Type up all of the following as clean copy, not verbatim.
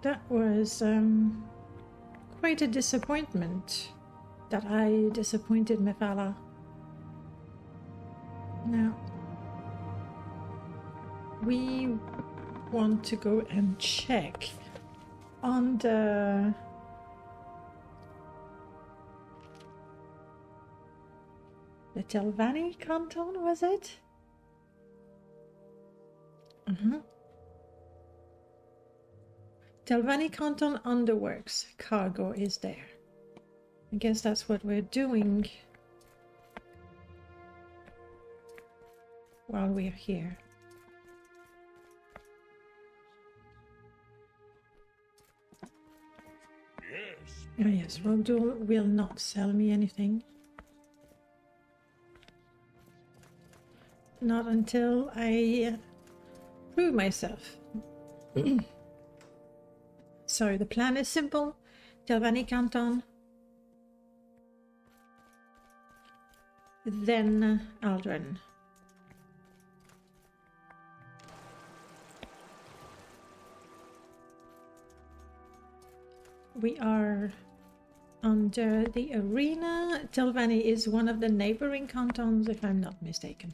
That was quite a disappointment that I disappointed Mephala. Now, we want to go and check on the Telvanni canton, was it? Telvanni canton underworks. Cargo is there. I guess that's what we're doing while we're here. Oh yes, Rogdul will not sell me anything. Not until I prove myself. So the plan is simple. Telvanni canton. Then Aldrin. We are under the arena. Telvanni is one of the neighboring cantons, if I'm not mistaken.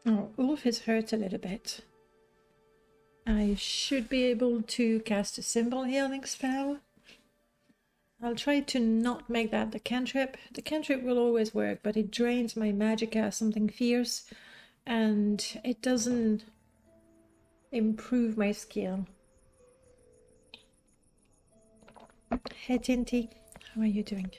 Oh, Ulf is hurt a little bit. I should be able to cast a symbol healing spell. I'll try to not make that the cantrip. The cantrip will always work, but it drains my magicka something fierce, and it doesn't improve my skill. Hey Tinty, how are you doing?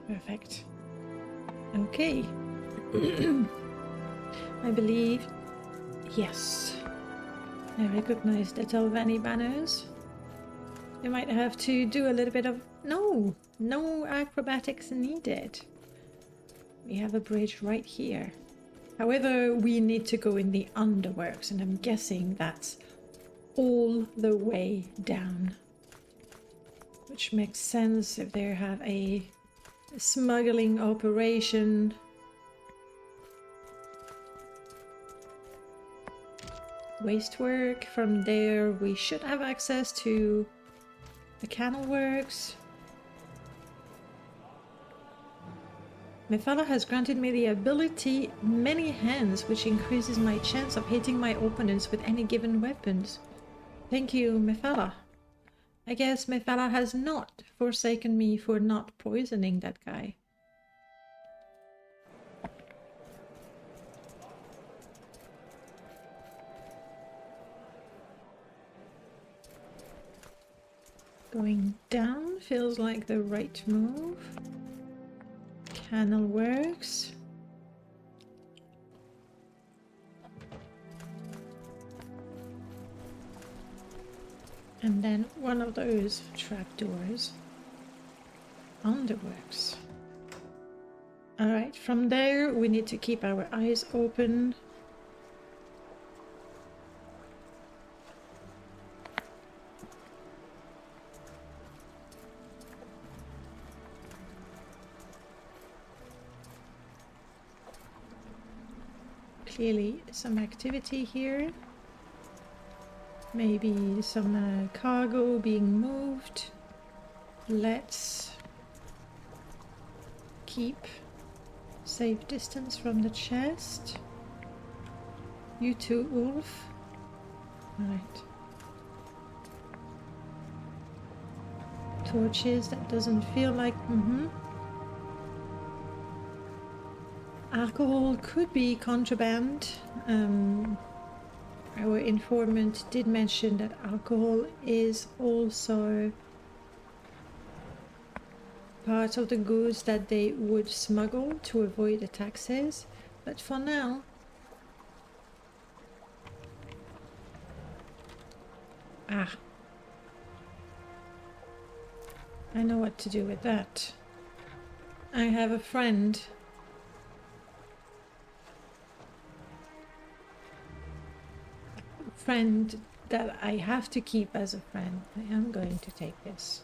Perfect. Okay. I believe, yes, I recognize the Telvanni banners. You might have to do a little bit of... No acrobatics needed. We have a bridge right here. However, we need to go in the underworks, and I'm guessing that's all the way down. Which makes sense if they have a smuggling operation. Waste work. From there we should have access to the canal works. Mephala has granted me the ability Many Hands, which increases my chance of hitting my opponents with any given weapons. Thank you, Mephala. I guess Mephala has not forsaken me for not poisoning that guy. Going down feels like the right move. Canal works. And then one of those trapdoors. Underworks. Alright, from there we need to keep our eyes open. Clearly some activity here. Maybe some cargo being moved. Let's keep safe distance from the chest. You too, Ulf. Alright. torches. That doesn't feel like... Alcohol could be contraband. Our informant did mention that alcohol is also part of the goods that they would smuggle to avoid the taxes. But for now... I know what to do with that. I have a friend. That I have to keep as a friend. I am going to take this.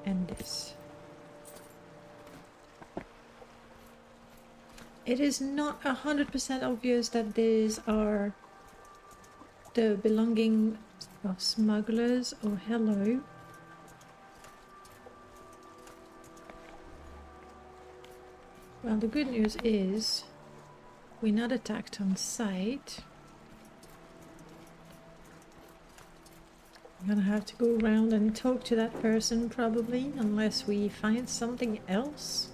And this. It is not 100% obvious that these are the belongings of smugglers. Oh, hello. Well, the good news is we're not attacked on sight. I'm gonna have to go around and talk to that person probably, unless we find something else.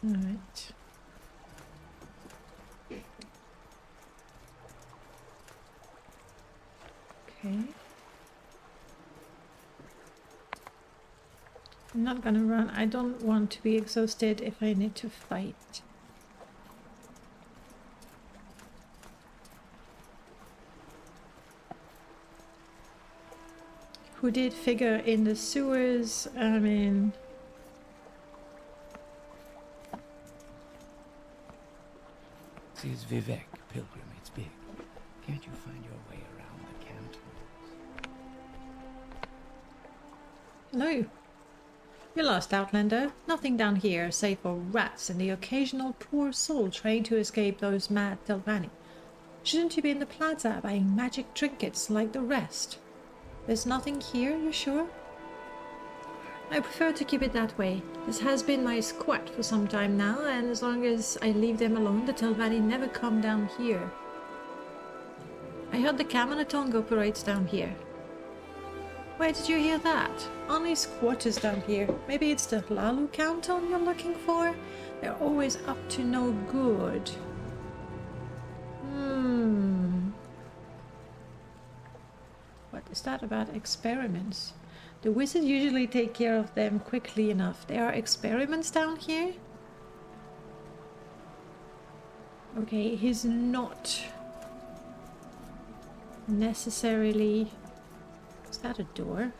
All right. Okay. I'm not gonna run. I don't want to be exhausted if I need to fight. Who did figure in the sewers? I mean... This is Vivek, pilgrim, it's big. Can't you find your way around the cantons? Hello. You're lost, Outlander. Nothing down here save for rats and the occasional poor soul trying to escape those mad Telvanni. Shouldn't you be in the plaza buying magic trinkets like the rest? There's nothing here, you sure? I prefer to keep it that way. This has been my squat for some time now, and as long as I leave them alone, the Telvanni never come down here. I heard the Kamanatong operates down here. Where did you hear that? Only squatters down here. Maybe it's the Lalu Canton you're looking for? They're always up to no good. What is that about experiments? The wizards usually take care of them quickly enough. There are experiments down here? Okay, he's not necessarily... Is that a door?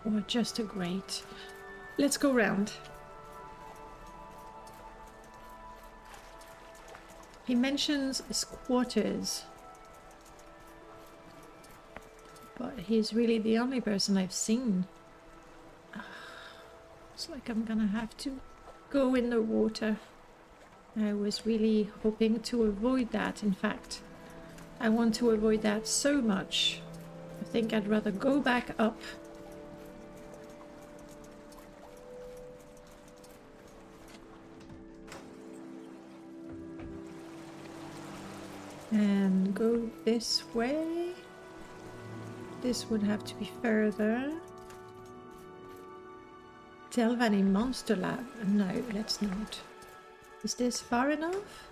Or just a grate? Let's go round. He mentions squatters. But he's really the only person I've seen. It's like I'm gonna have to go in the water. I was really hoping to avoid that, in fact. I want to avoid that so much. I think I'd rather go back up. And go this way. This would have to be further. Telvanni Monster Lab. No, let's not. Is this far enough?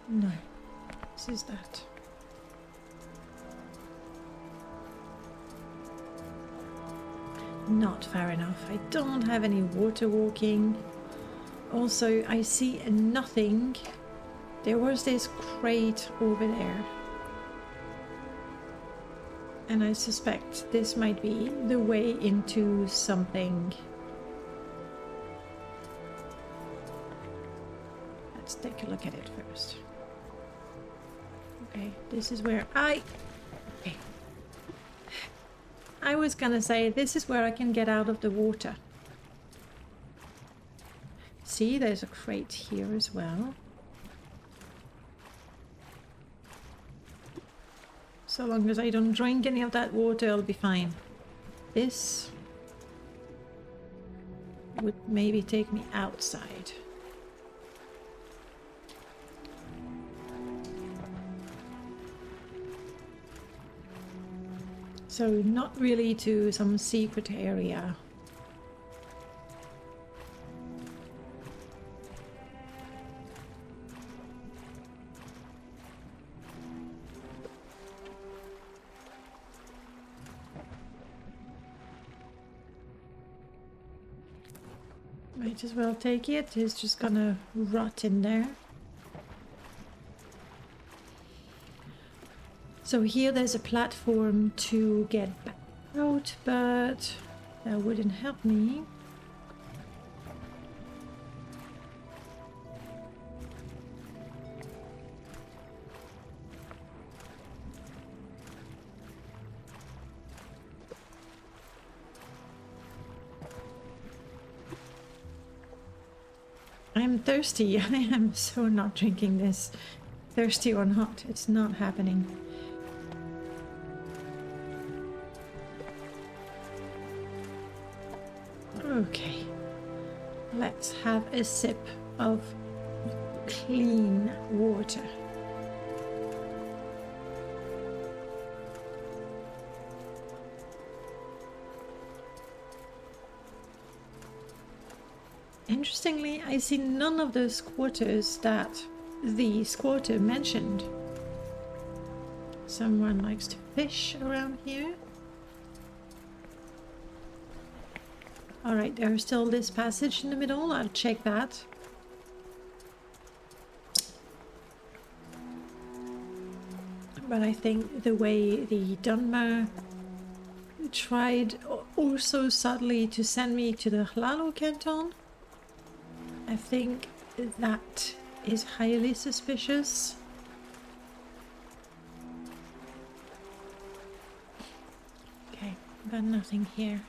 No. This is that. Not far enough. I don't have any water walking. Also, I see nothing. There was this crate over there. And I suspect this might be the way into something. Let's take a look at it first. Okay, this is where I I was gonna say, this is where I can get out of the water. See, there's a crate here as well. So long as I don't drink any of that water, I'll be fine. This would maybe take me outside. So not really to some secret area. Might as well take it. It's just gonna rot in there. So here there's a platform to get back out, but that wouldn't help me. I'm thirsty. I am so not drinking this. Thirsty or not, it's not happening. Okay, let's have a sip of clean water. Interestingly, I see none of the squatters that the squatter mentioned. Someone likes to fish around here. Alright, there's still this passage in the middle. I'll check that. But I think the way the Dunmer tried also subtly to send me to the Hlalo Canton, I think that is highly suspicious. Okay, got nothing here.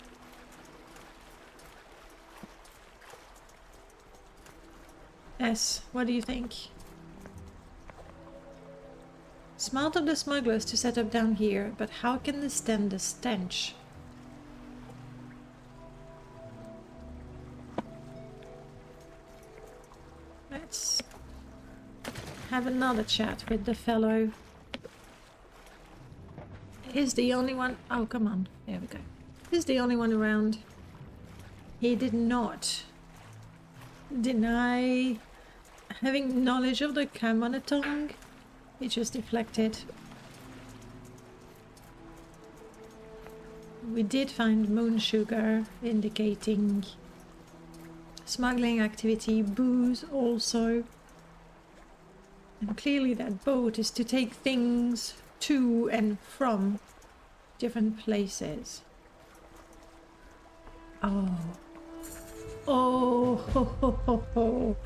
S, what do you think? Smart of the smugglers to set up down here, but how can they stand the stench? Let's have another chat with the fellow. He's the only one. Oh, come on. There we go. He's the only one around. He did not deny having knowledge of the Kamonatong. He just deflected. We did find moon sugar, indicating smuggling activity, booze also. And clearly that boat is to take things to and from different places. Oh. Oh, ho, ho, ho, ho.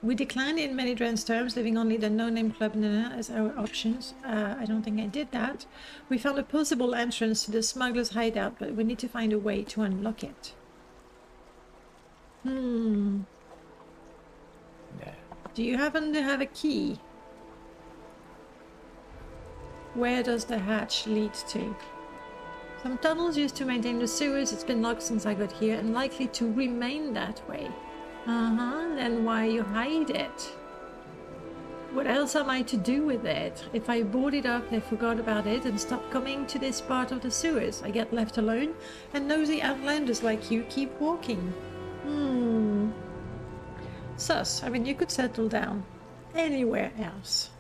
We declined in many Dren's terms, leaving only the no-name club as our options. I don't think I did that. We found a possible entrance to the smuggler's hideout, but we need to find a way to unlock it. Hmm. No. Do you happen to have a key? Where does the hatch lead to? Some tunnels used to maintain the sewers. It's been locked since I got here and likely to remain that way. Then why you hide it? What else am I to do with it? If I board it up, they forgot about it and stopped coming to this part of the sewers. I get left alone, and nosy outlanders like you keep walking. Sus. I mean, you could settle down anywhere else.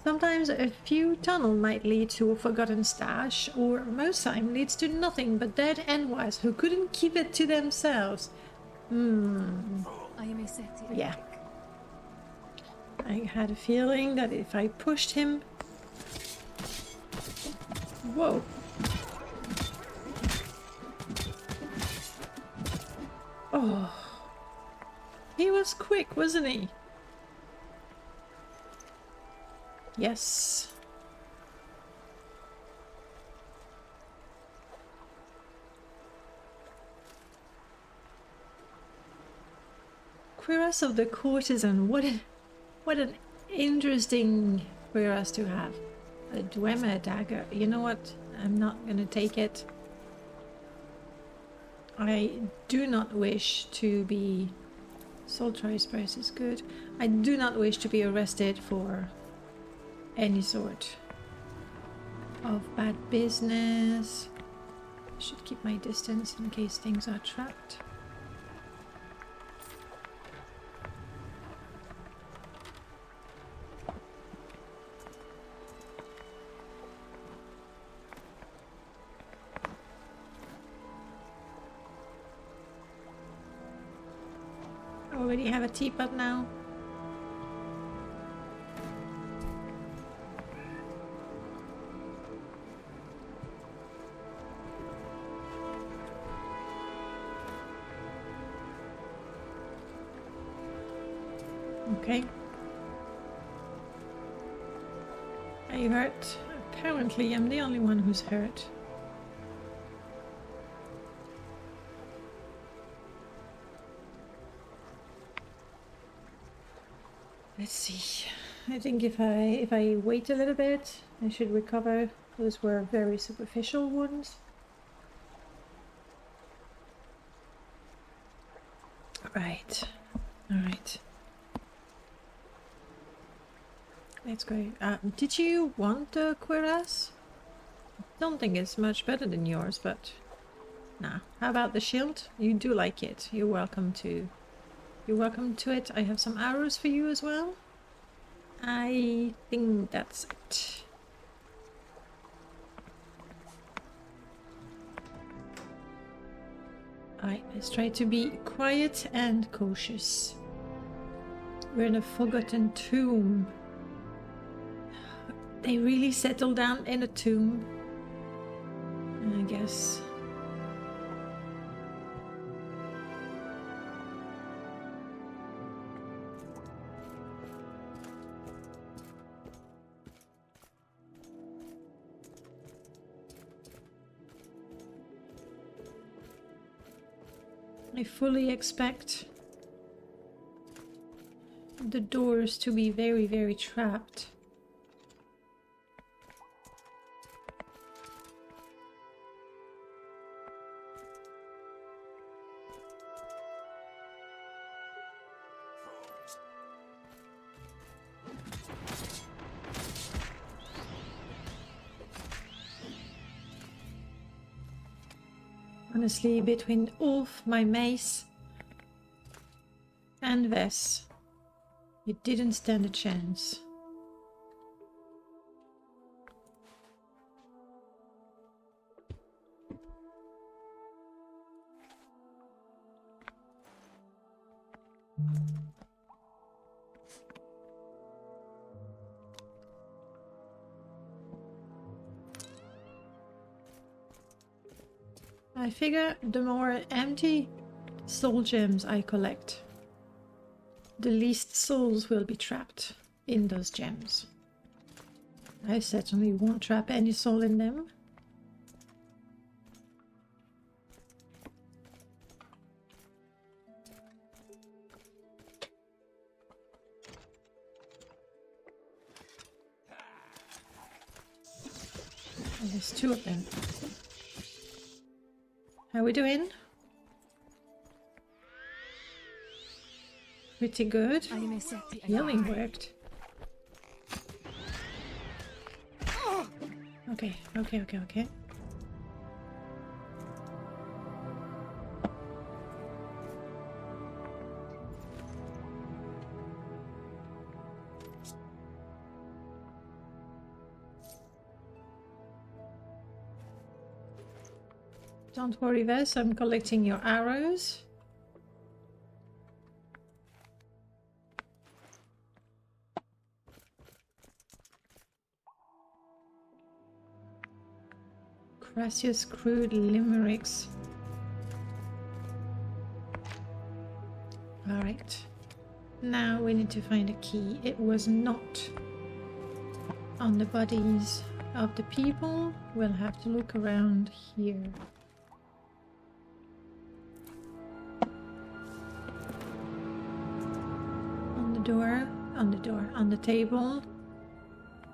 Sometimes a few tunnels might lead to a forgotten stash, or most time leads to nothing but dead Enwise who couldn't keep it to themselves. Yeah. I had a feeling that if I pushed him... Whoa. Oh. He was quick, wasn't he? Yes. Cuirass of the Courtesan. What an interesting cuirass to have. A Dwemer dagger. You know what? I'm not gonna take it. I do not wish to be... Sultry's price is good. I do not wish to be arrested for any sort of bad business. I should keep my distance in case things are trapped. Already have a teapot now. Okay. Are you hurt? Apparently I'm the only one who's hurt. Let's see. I think if I wait a little bit, I should recover. Those were very superficial wounds. Right. All right. Let's go. Did you want the cuirass? Don't think it's much better than yours, but nah. How about the shield? You do like it. You're welcome to. You're welcome to it. I have some arrows for you as well. I think that's it. Alright, let's try to be quiet and cautious. We're in a forgotten tomb. They really settle down in a tomb, I guess. I fully expect the doors to be very, very trapped. Honestly, between Ulf, my mace, and Vess, you didn't stand a chance. I figure the more empty soul gems I collect, the least souls will be trapped in those gems. I certainly won't trap any soul in them. And there's two of them. How are we doing? Pretty good. Healing worked. Okay. Don't worry, Vess, I'm collecting your arrows. Crassius crude limericks. Alright. Now we need to find a key. It was not on the bodies of the people. We'll have to look around here. On the table.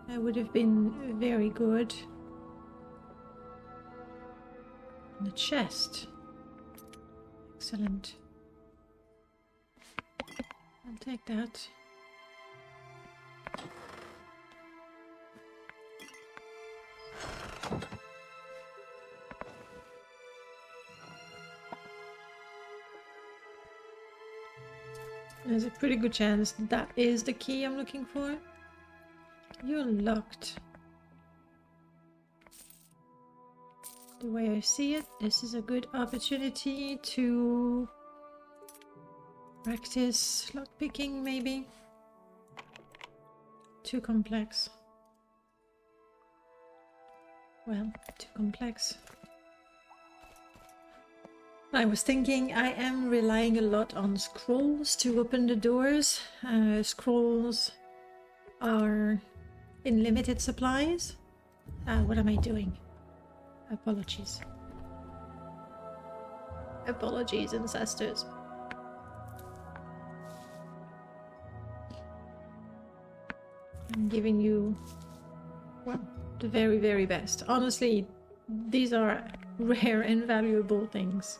That would have been very good. On the chest. Excellent. I'll take that. There's a pretty good chance that is the key I'm looking for. You're locked. The way I see it, this is a good opportunity to practice lockpicking, maybe. Too complex. Well, too complex. I was thinking I am relying a lot on scrolls to open the doors. Scrolls are in limited supplies. What am I doing? Apologies. Apologies, ancestors. I'm giving you, well, the very, very best. Honestly, these are rare and valuable things.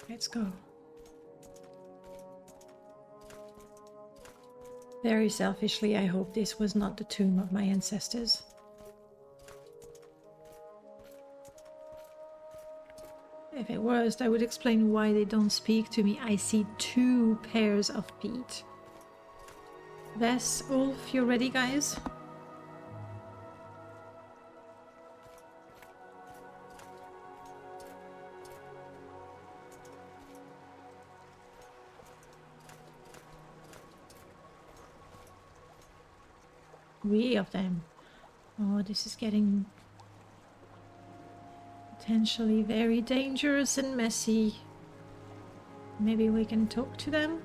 Let's go. Very selfishly, I hope this was not the tomb of my ancestors. If it was, that would explain why they don't speak to me. I see 2 pairs of feet. Vess, Ulf, you ready, guys? Three of them. Oh, this is getting potentially very dangerous and messy. Maybe we can talk to them?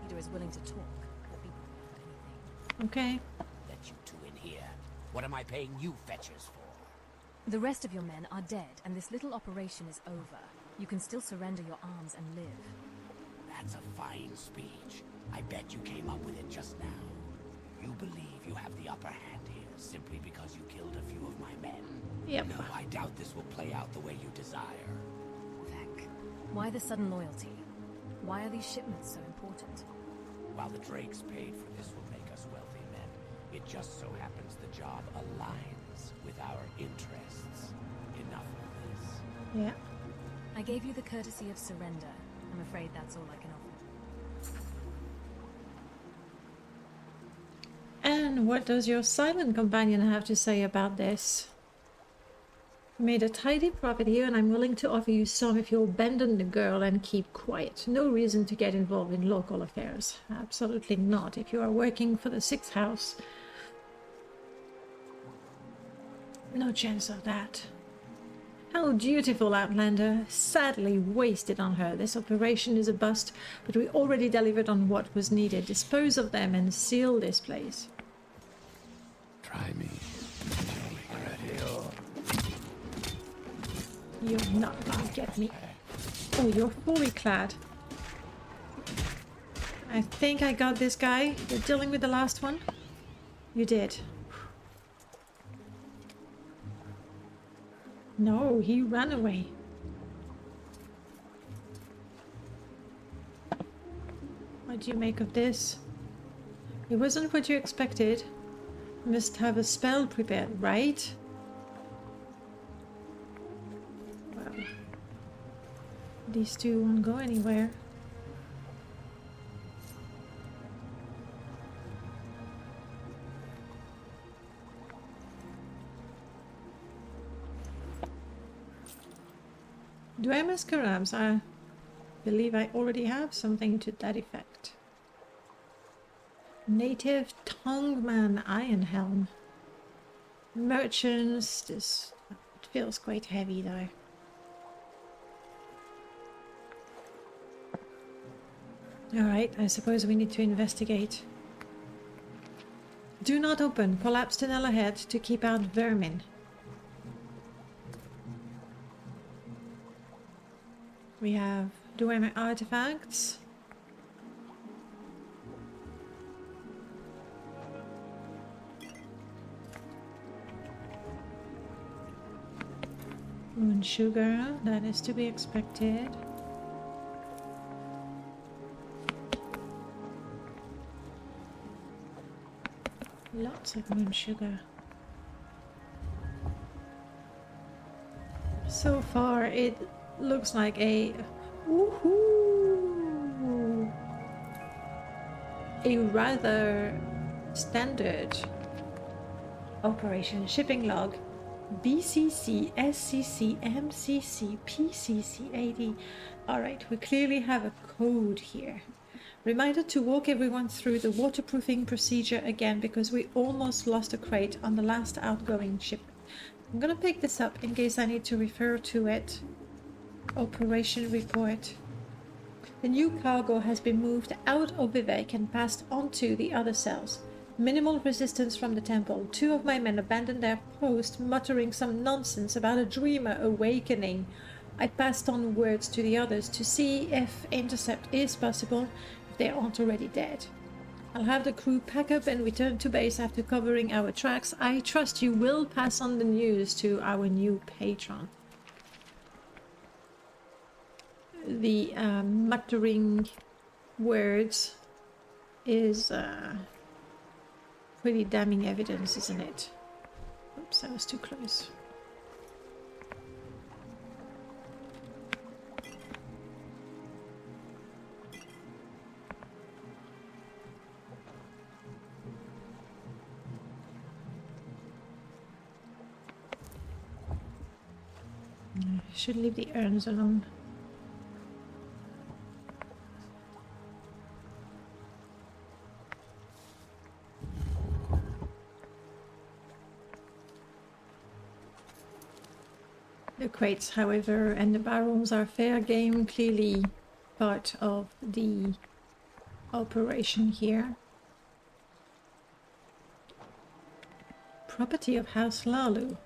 Leader is willing to talk. Or be anything. Okay. Let you two in here. What am I paying you fetchers for? The rest of your men are dead, and this little operation is over. You can still surrender your arms and live. That's a fine speech. I bet you came up with it just now. You believe you have the upper hand here simply because you killed a few of my men? Yep. No, I doubt this will play out the way you desire. Vec, why the sudden loyalty? Why are these shipments so important? While the Drakes paid for this will make us wealthy men, it just so happens the job aligns with our interests. Enough of this. Yeah. I gave you the courtesy of surrender. I'm afraid that's all I can offer. And what does your silent companion have to say about this? Made a tidy profit here, and I'm willing to offer you some if you abandon the girl and keep quiet. No reason to get involved in local affairs. Absolutely not. If you are working for the 6th house, no chance of that. How dutiful, Outlander. Sadly wasted on her. This operation is a bust, but we already delivered on what was needed. Dispose of them and seal this place. Try me. You're not gonna get me. Oh, you're fully clad. I think I got this guy. You're dealing with the last one? You did. No, he ran away. What do you make of this? It wasn't what you expected. You must have a spell prepared, right? Well, these two won't go anywhere. Do I miss Karams? I believe I already have something to that effect. Native Tongueman Ironhelm. merchants. This it feels quite heavy though. Alright, I suppose we need to investigate. Do not open. Collapse tunnel ahead to keep out vermin. We have Dwemer artifacts. Moon sugar, that is to be expected. Lots of moon sugar. So far it looks like a woohoo, a rather standard operation. Shipping log BCC SCC MCC PCC AD. Alright, we clearly have a code here. Reminder to walk everyone through the waterproofing procedure again because we almost lost a crate on the last outgoing ship. I'm gonna pick this up in case I need to refer to it. Operation report. The new cargo has been moved out of Vivek and passed onto the other cells. Minimal resistance from the temple. 2 of my men abandoned their post, muttering some nonsense about a dreamer awakening. I passed on words to the others to see if intercept is possible, if they aren't already dead. I'll have the crew pack up and return to base after covering our tracks. I trust you will pass on the news to our new patron. The muttering words is pretty damning evidence, isn't it? Oops, that was too close. Should leave the urns alone. The crates, however, and the barrels are fair game, clearly part of the operation here. Property of House Lalu.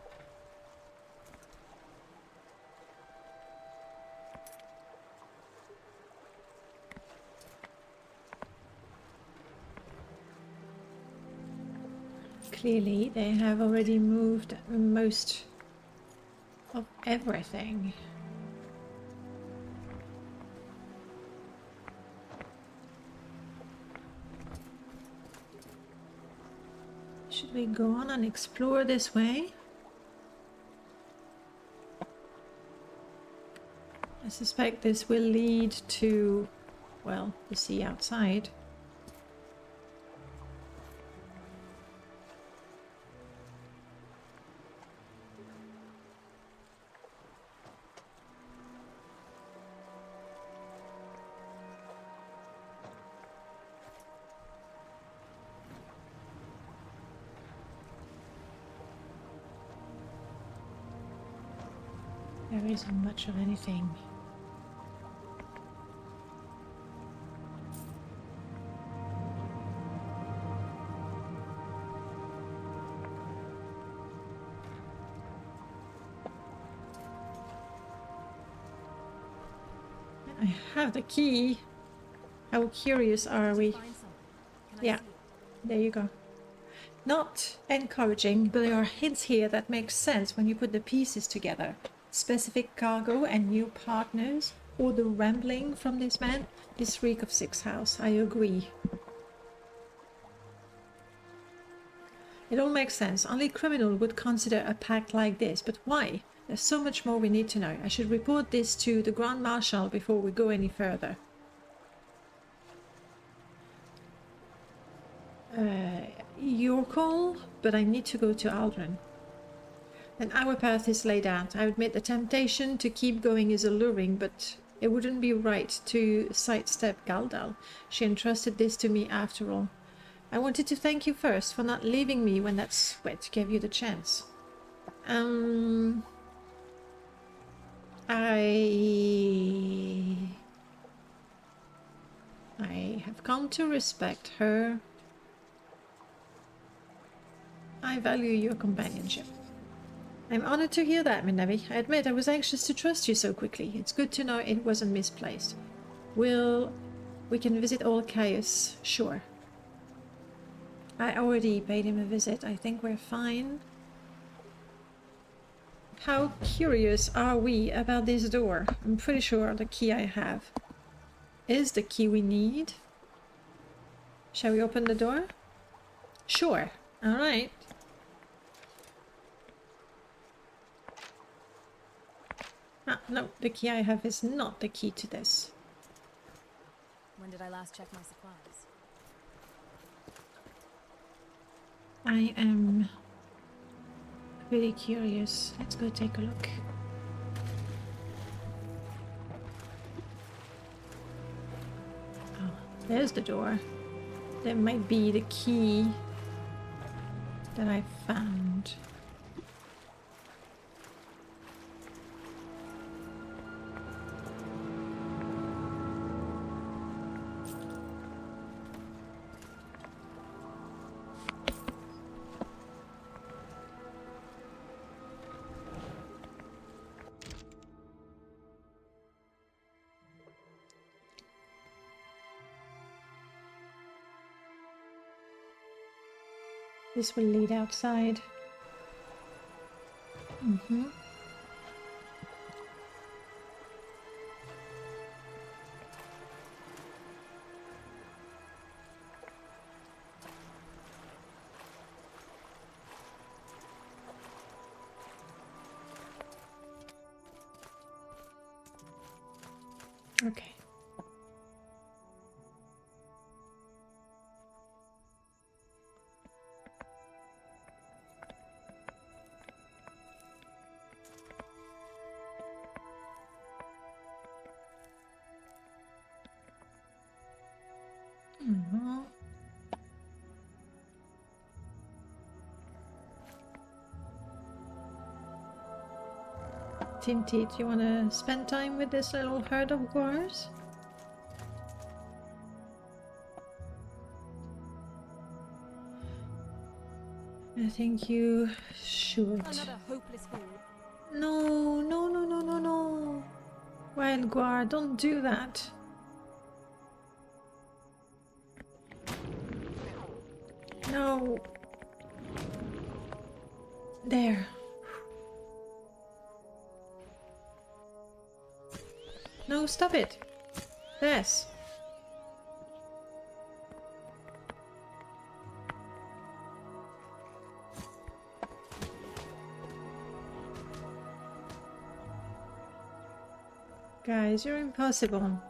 Clearly, they have already moved most of everything. Should we go on and explore this way? I suspect this will lead to, well, the sea outside. There isn't much of anything. I have the key. How curious are we? Yeah, there you go. Not encouraging, but there are hints here that make sense when you put the pieces together. Specific cargo and new partners, or the rambling from this man, this reek of Six House, I agree. It all makes sense. Only a criminal would consider a pact like this, but why? There's so much more we need to know. I should report this to the Grand Marshal before we go any further. Your call, but I need to go to Aldrin. Then our path is laid out. I admit the temptation to keep going is alluring, but it wouldn't be right to sidestep Galdal. She entrusted this to me after all. I wanted to thank you first for not leaving me when that sweat gave you the chance. I have come to respect her. I value your companionship. I'm honored to hear that, Midnabi. I admit I was anxious to trust you so quickly. It's good to know it wasn't misplaced. We can visit old Caius, sure. I already paid him a visit. I think we're fine. How curious are we about this door? I'm pretty sure the key I have is the key we need. Shall we open the door? Sure. Alright. Ah, no, the key I have is not the key to this. When did I last check my supplies? I am really curious. Let's go take a look. Oh, there's the door. That might be the key that I found. This will lead outside. Okay. Tinty, do you want to spend time with this little herd of boars? I think you should. Another hopeless fool. No, no, no, no, no, no. Wild Guar, don't do that. No. There. No, stop it. This. Guys, you're impossible.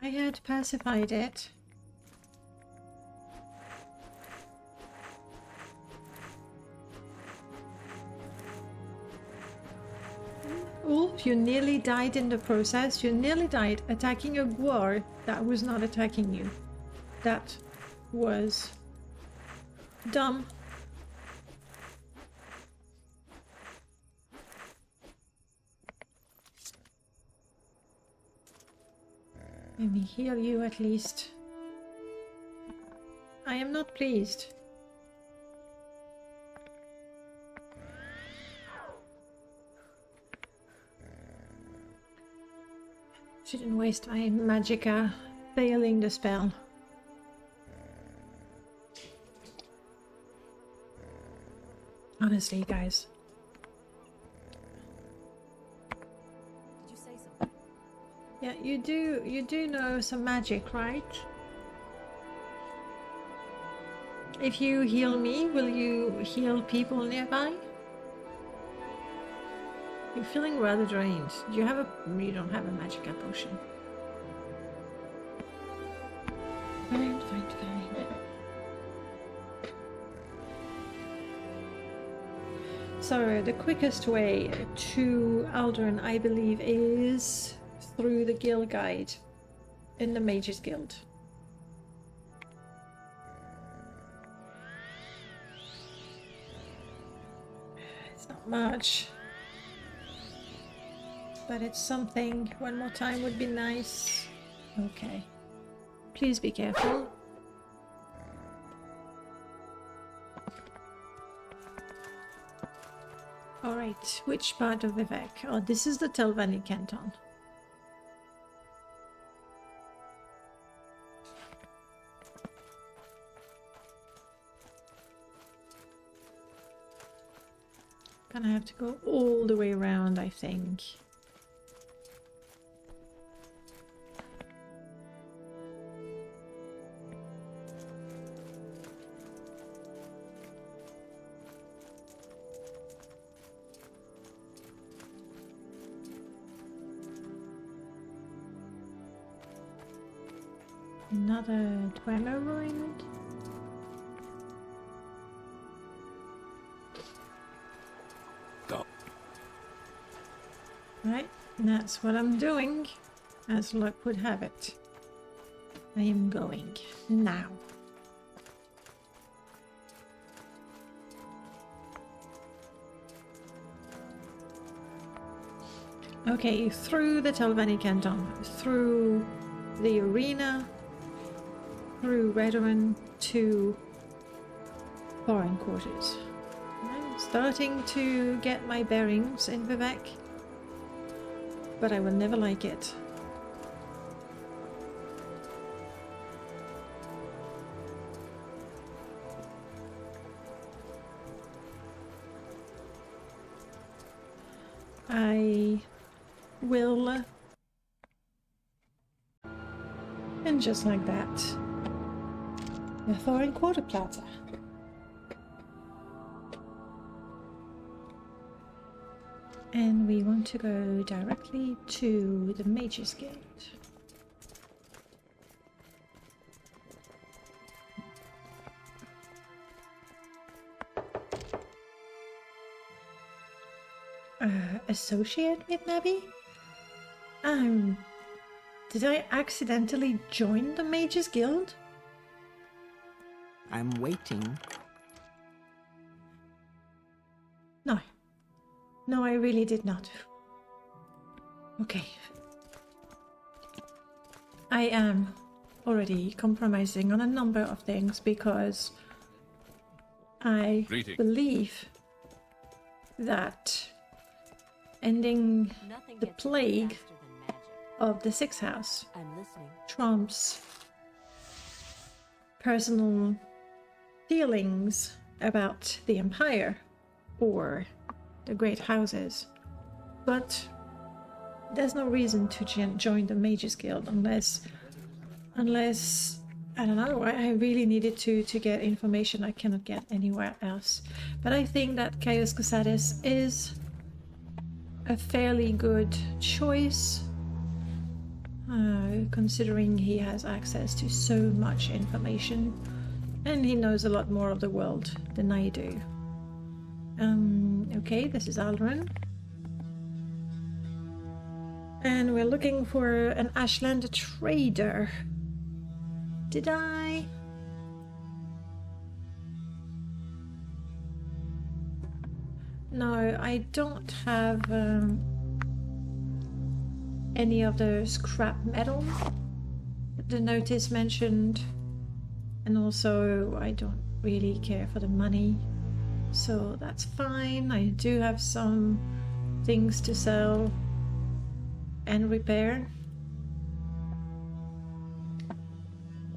I had pacified it. Ulf, you nearly died in the process. You nearly died attacking a war that was not attacking you. That was dumb. Let me heal you at least. I am not pleased. Shouldn't waste my magicka failing the spell. Honestly, guys. Did you say something? Yeah, you do know some magic, right? If you heal me, will you heal people nearby? You're feeling rather drained. Do you have a... You don't have a magicka potion. Fine, fine, fine. So the quickest way to Aldrin, I believe, is through the guild guide in the Mages Guild. It's not much, but it's something. One more time would be nice. Okay. Please be careful. Alright, which part of Vivek? Oh, this is the Telvanni Canton. Gonna have to go all the way around, I think. Another Dwemer ruined. Go. Right, that's what I'm doing, as luck would have it. I am going now. Okay, through the Telvanni Canton, through the arena, through Redorn to foreign quarters. I'm starting to get my bearings in Vivek, but I will never like it. I will, and just like that, the foreign quarter plaza. And we want to go directly to the Mages Guild. Associate Midnabi? Did I accidentally join the Mages Guild? I'm waiting. No. No, I really did not. Okay. I am already compromising on a number of things because I believe that ending the plague of the Sixth House trumps personal feelings about the Empire or the Great Houses. But there's no reason to join the Mages Guild unless I don't know, I really needed to get information I cannot get anywhere else. But I think that Caius Casadis is a fairly good choice, considering he has access to so much information and he knows a lot more of the world than I do. Okay, this is Aldrin. And we're looking for an Ashlander trader. Did I? No, I don't have any of the scrap metal the notice mentioned, and also I don't really care for the money, so that's fine. I do have some things to sell and repair.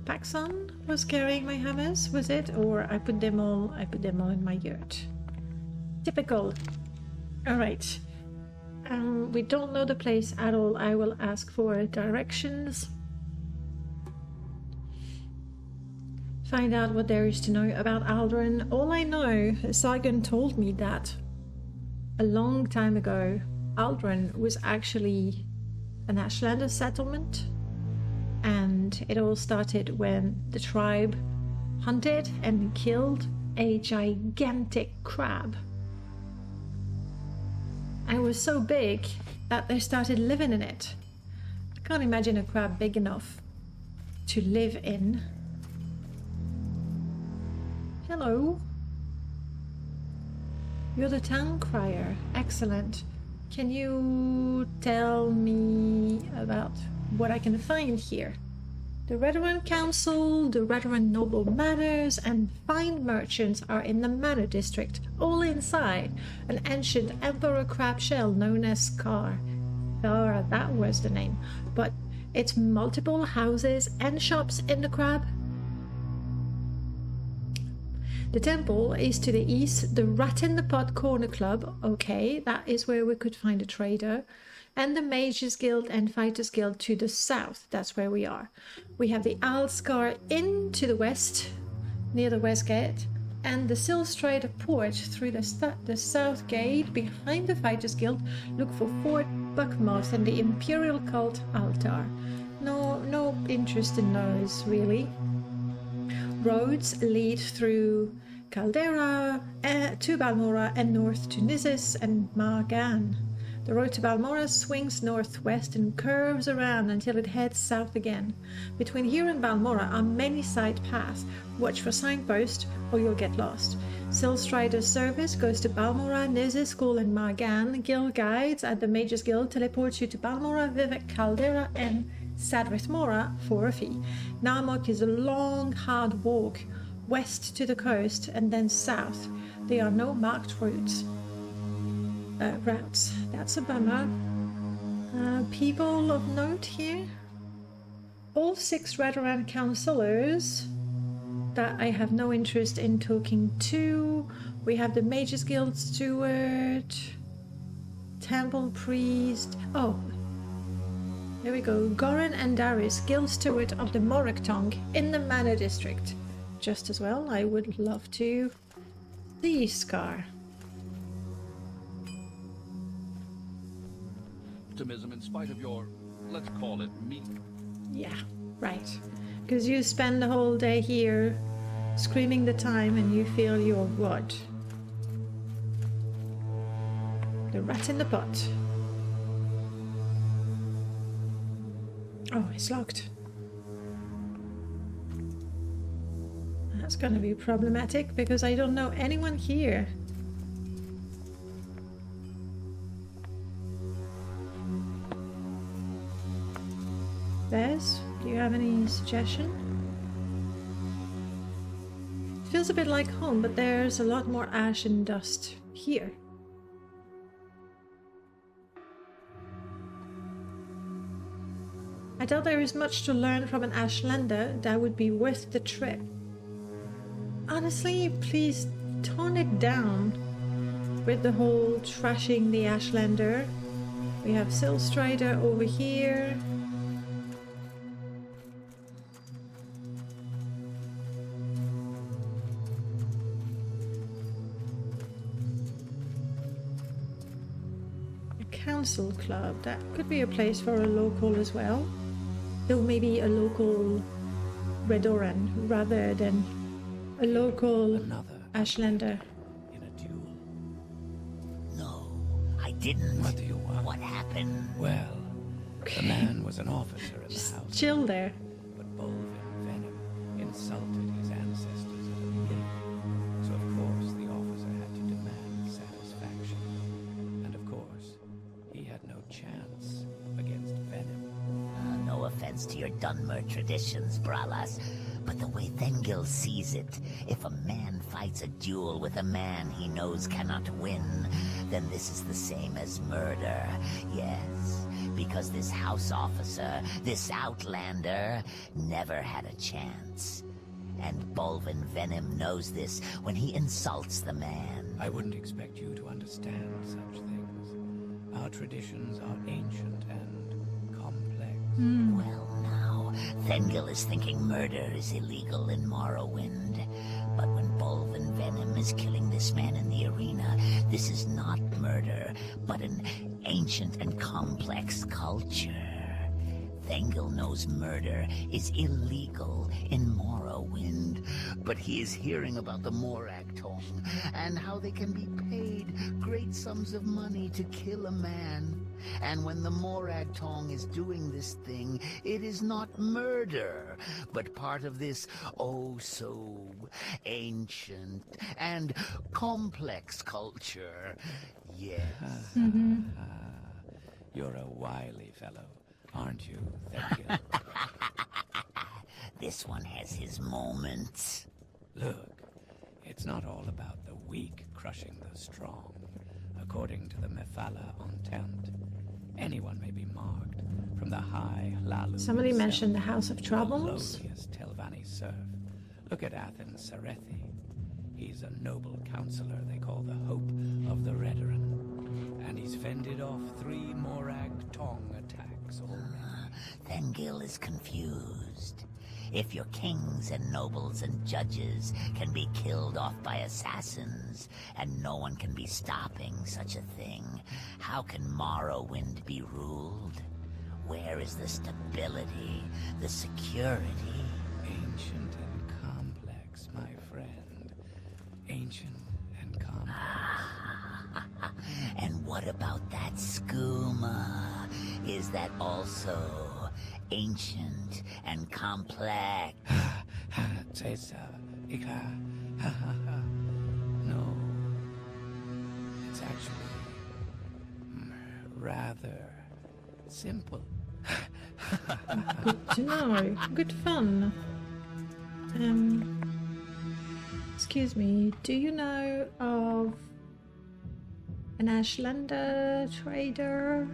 Paxson was carrying my hammers, was it? Or I put them all in my yurt. Typical. Alright. We don't know the place at all. I will ask for directions. Find out what there is to know about Aldrin. All I know, Sargon told me that a long time ago, Aldrin was actually an Ashlander settlement, and it all started when the tribe hunted and killed a gigantic crab and it was so big that they started living in it. I can't imagine a crab big enough to live in. Hello. You're the town crier. Excellent. Can you tell me about what I can find here? The Redoran Council, the Redoran Noble Manors, and fine merchants are in the Manor District, all inside an ancient Emperor crab shell known as Scar. Or that was the name, but it's multiple houses and shops in the crab. The temple is to the east, the Rat in the Pot Corner Club, okay, that is where we could find a trader, and the Mages Guild and Fighters Guild to the south, that's where we are. We have the Alskar Inn to the west, near the west gate, and the Silstrader Port through the south gate behind the Fighters Guild. Look for Fort Buckmoth and the Imperial Cult altar. No interest in those, really. Roads lead through Caldera to Balmora and north to Nizis and Margan. The road to Balmora swings northwest and curves around until it heads south again. Between here and Balmora are many side paths. Watch for signposts or you'll get lost. Silstrider's service goes to Balmora, Nizis School and Margan. Guild guides at the Mages Guild teleports you to Balmora, Vivek, Caldera and Sadrith Mora for a fee. Narmok is a long, hard walk west to the coast and then south. There are no marked routes. That's a bummer. People of note here. All 6 Redoran councillors that I have no interest in talking to. We have the Mages Guild Steward, Temple Priest. Oh, there we go. Goran and Darius, Guild Steward of the Moraktong in the Manor District. Just as well, I would love to see Scar. Optimism in spite of your, let's call it, meat. Yeah, right. Because you spend the whole day here screaming the time and you feel you're what? The rat in the pot. Oh, it's locked. That's going to be problematic because I don't know anyone here. Bez, do you have any suggestion? It feels a bit like home, but there's a lot more ash and dust here. I doubt there is much to learn from an Ashlander that would be worth the trip. Honestly, please tone it down with the whole trashing the Ashlander. We have Silstrider over here. A council club, that could be a place for a local as well. Though maybe a local Redoran rather than a local Ashlander. In a duel. No, I didn't. What do you want? What happened? Well, the man was an officer in the Just house. chill there. But Bolvin Venom insulted his ancestors at a meeting. So of course the officer had to demand satisfaction. And of course, he had no chance against Venom. No offense to your Dunmer traditions, Bralas, but the way Thengil sees it, if a man fights a duel with a man he knows cannot win, then this is the same as murder. Yes, because this house officer, this outlander, never had a chance. And Bolvin Venom knows this when he insults the man. I wouldn't expect you to understand such things. Our traditions are ancient and complex. Well now, Thengil is thinking murder is illegal in Morrowind. But when Bolvin Venom is killing this man in the arena, this is not murder, but an ancient and complex culture. Thengel knows murder is illegal in Morrowind, but he is hearing about the Morag Tong and how they can be paid great sums of money to kill a man. And when the Morag Tong is doing this thing, it is not murder, but part of this oh-so ancient and complex culture. Yes. You're a wily fellow, aren't you? Thank you. This one has his moments. Look, it's not all about the weak crushing the strong. According to the Mephala Entente, anyone may be marked, from the high Lalu Somebody himself mentioned the House of to Troubles. the lowliest Telvanni serf. Look at Athens Serethi. He's a noble counselor they call the Hope of the Redoran. And he's fended off 3 Morag Tong attacks already. Thengil is confused. If your kings and nobles and judges can be killed off by assassins, and no one can be stopping such a thing, how can Morrowind be ruled? Where is the stability, the security? Ancient and complex, my friend. Ancient and complex. And what about that skooma? Is that also ancient and complex? No. It's actually rather simple. Good to know. Good fun. Excuse me, do you know of an Ashlander trader?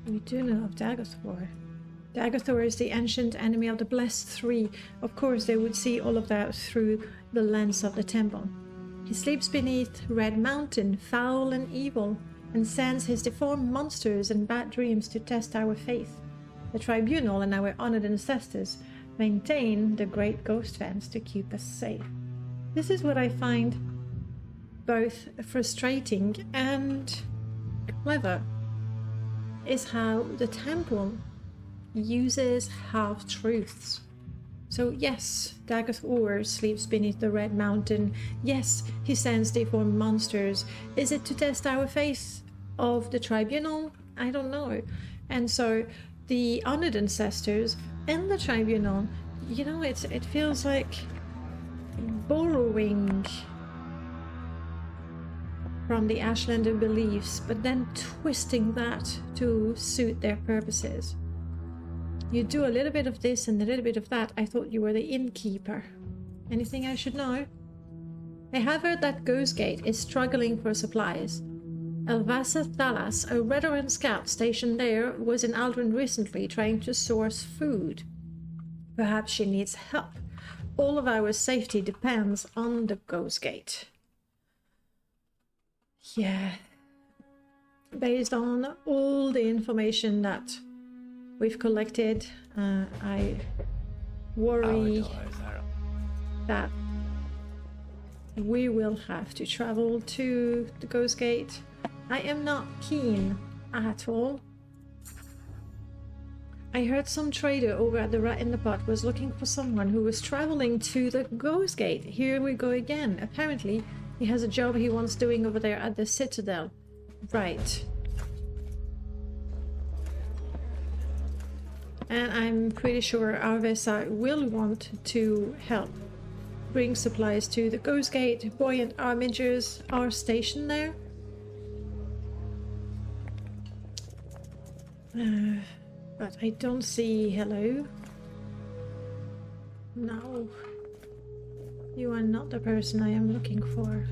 We do know of Daggerthor. Daggerthor is the ancient enemy of the Blessed Three. Of course, they would see all of that through the lens of the temple. He sleeps beneath Red Mountain, foul and evil, and sends his deformed monsters and bad dreams to test our faith. The Tribunal and our honored ancestors maintain the great ghost fence to keep us safe. This is what I find both frustrating and clever, is how the temple uses half-truths. So yes, Daggerthor sleeps beneath the Red Mountain. Yes, he sends deformed monsters. Is it to test our faith of the Tribunal? I don't know. And so the honored ancestors and the Tribunal, you know, it feels like borrowing from the Ashlander beliefs, but then twisting that to suit their purposes. You do a little bit of this and a little bit of that. I thought you were the innkeeper. Anything I should know? I have heard that Ghostgate is struggling for supplies. Elvasa Thalas, a Redoran scout stationed there, was in Aldrin recently trying to source food. Perhaps she needs help. All of our safety depends on the Ghostgate. Yeah. Based on all the information that we've collected, I worry that we will have to travel to the Ghostgate. I am not keen at all. I heard some trader over at the Rat in the Pot was looking for someone who was traveling to the Ghostgate. Here we go again. Apparently, he has a job he wants doing over there at the Citadel. Right. And I'm pretty sure Arvesa will want to help bring supplies to the Ghostgate. Buoyant armigers are stationed there. But I don't see... Hello? No. You are not the person I am looking for.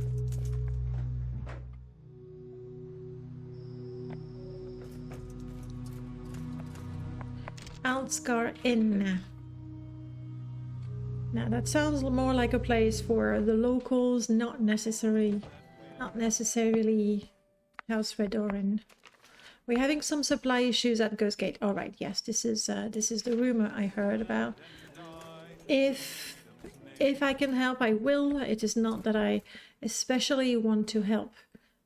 Altscar Inn. Now that sounds more like a place for the locals, not necessarily House Redoran. We're having some supply issues at Ghostgate. All right, yes, this is the rumor I heard about. If I can help, I will. It is not that I especially want to help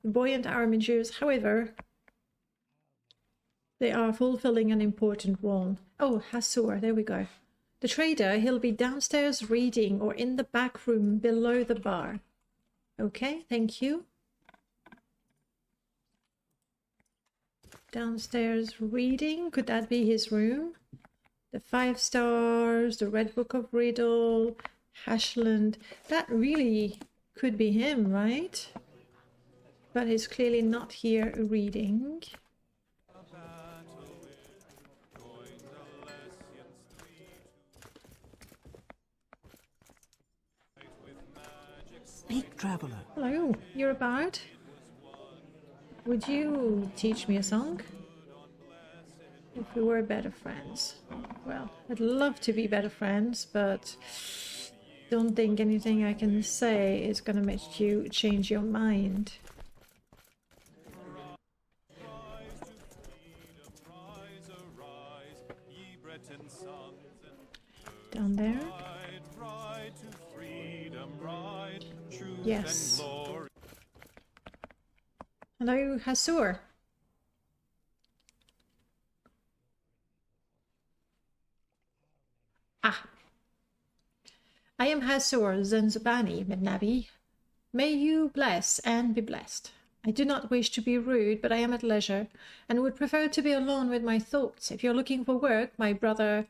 the buoyant armigers. However, They are fulfilling an important one. Oh, Hasur, there we go. The trader, he'll be downstairs reading or in the back room below the bar. Okay, thank you. Downstairs reading, could that be his room? The 5 stars, the Red Book of Riddle, Ashland. That really could be him, right? But he's clearly not here reading. Speak, traveler. Hello, you're a bard? Would you teach me a song? If we were better friends. Well, I'd love to be better friends, but don't think anything I can say is gonna make you change your mind. Down there? Yes. Hello, Hasur. Ah. I am Hasur Zanzubani, Midnabi. May you bless and be blessed. I do not wish to be rude, but I am at leisure, and would prefer to be alone with my thoughts. If you're looking for work, my brother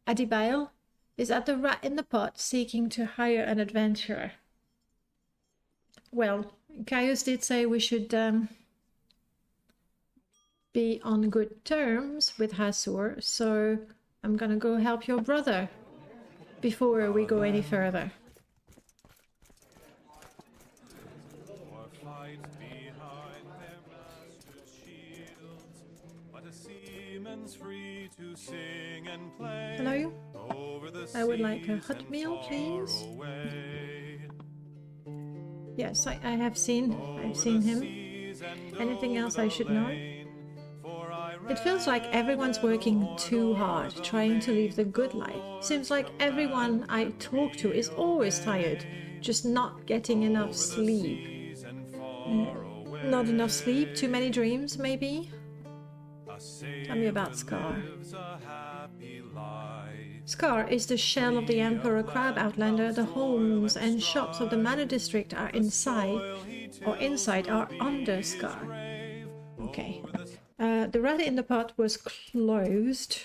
Adibail is at the Rat in the Pot seeking to hire an adventurer. Well, Caius did say we should be on good terms with Hasur, so I'm gonna go help your brother before we go any further. Hello? I would like a hot meal, please. Yes, I have seen him. Anything else I should know? It feels like everyone's working too hard, trying to live the good life. Seems like everyone I talk to is always tired, just not getting enough sleep. Not enough sleep, too many dreams, maybe? Tell me about Scar. Scar is the shell of the Emperor Crab Outlander. The homes and shops of the Manor District are inside are under Scar. Okay. The Rat in the Pot was closed.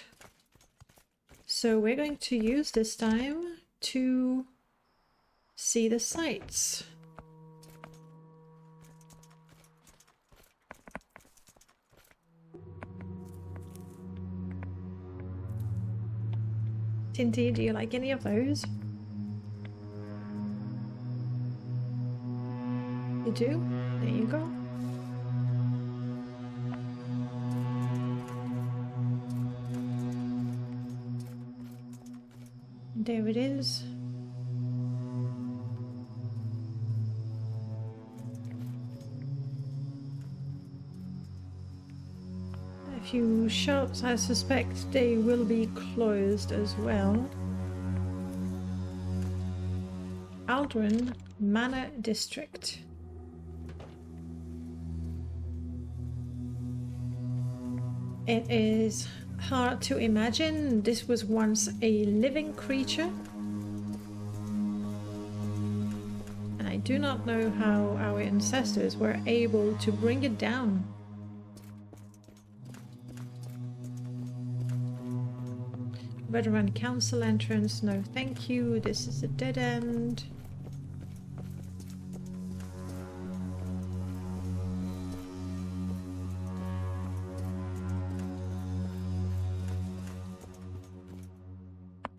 So we're going to use this time to see the sights. Tinty, do you like any of those? You do? There you go. There it is. A few shops, I suspect they will be closed as well. Aldrin Manor District. It is hard to imagine this was once a living creature. And I do not know how our ancestors were able to bring it down. Veteran Council entrance, no thank you. This is a dead end.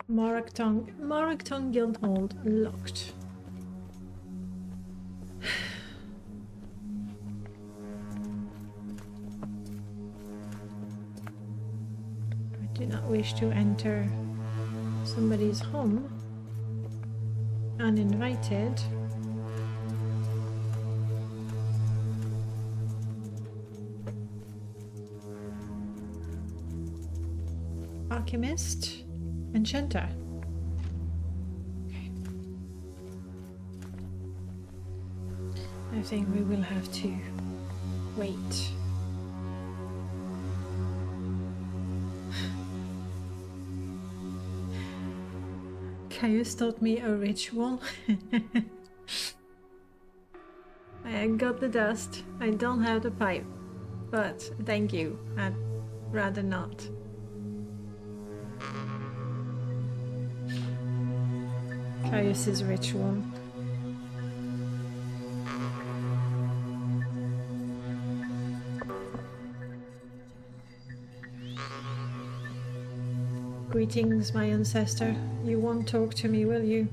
Moragton Guildhall locked. I do not wish to enter somebody's home uninvited. Alchemist. Enchanter. Okay. I think we will have to wait. Caius taught me a ritual. I got the dust. I don't have the pipe. But thank you. I'd rather not. Caius's ritual. Greetings, my ancestor. You won't talk to me, will you?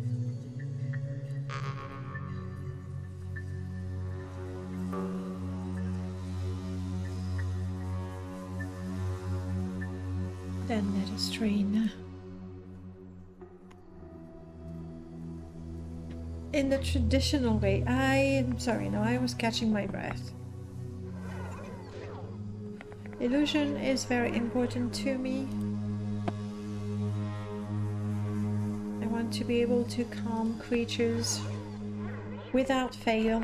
Then let us train. In the traditional way, I was catching my breath. Illusion is very important to me. I want to be able to calm creatures without fail.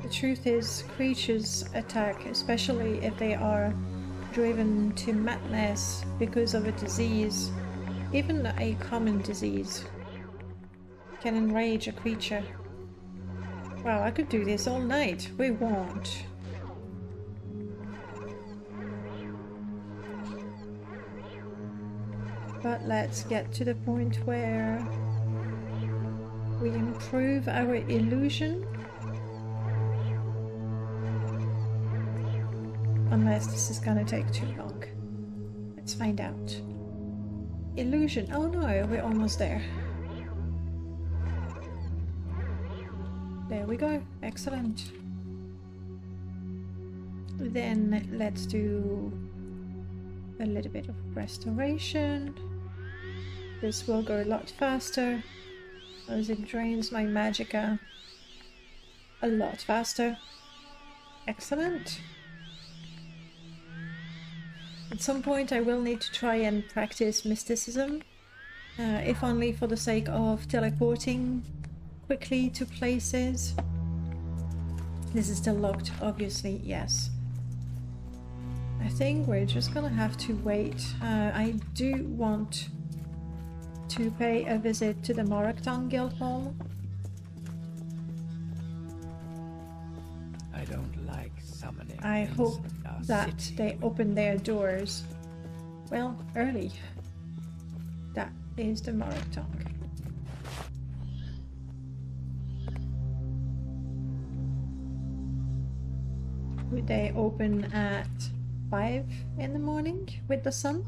The truth is, creatures attack, especially if they are driven to madness because of a disease. Even a common disease can enrage a creature. Wow, I could do this all night. We won't. But let's get to the point where we improve our illusion. Unless this is gonna take too long. Let's find out. Illusion. Oh no, we're almost there. There we go. Excellent. Then let's do a little bit of restoration. This will go a lot faster as it drains my magicka a lot faster. Excellent. At some point I will need to try and practice mysticism, if only for the sake of teleporting quickly to places. This is still locked, obviously, yes. I think we're just gonna have to wait. I do want to pay a visit to the Morrowind Guild Hall. I don't like summoning. I things hope in our that city. they open their doors, well, early. That is the Morrowind. Would they open at 5 in the morning with the sun?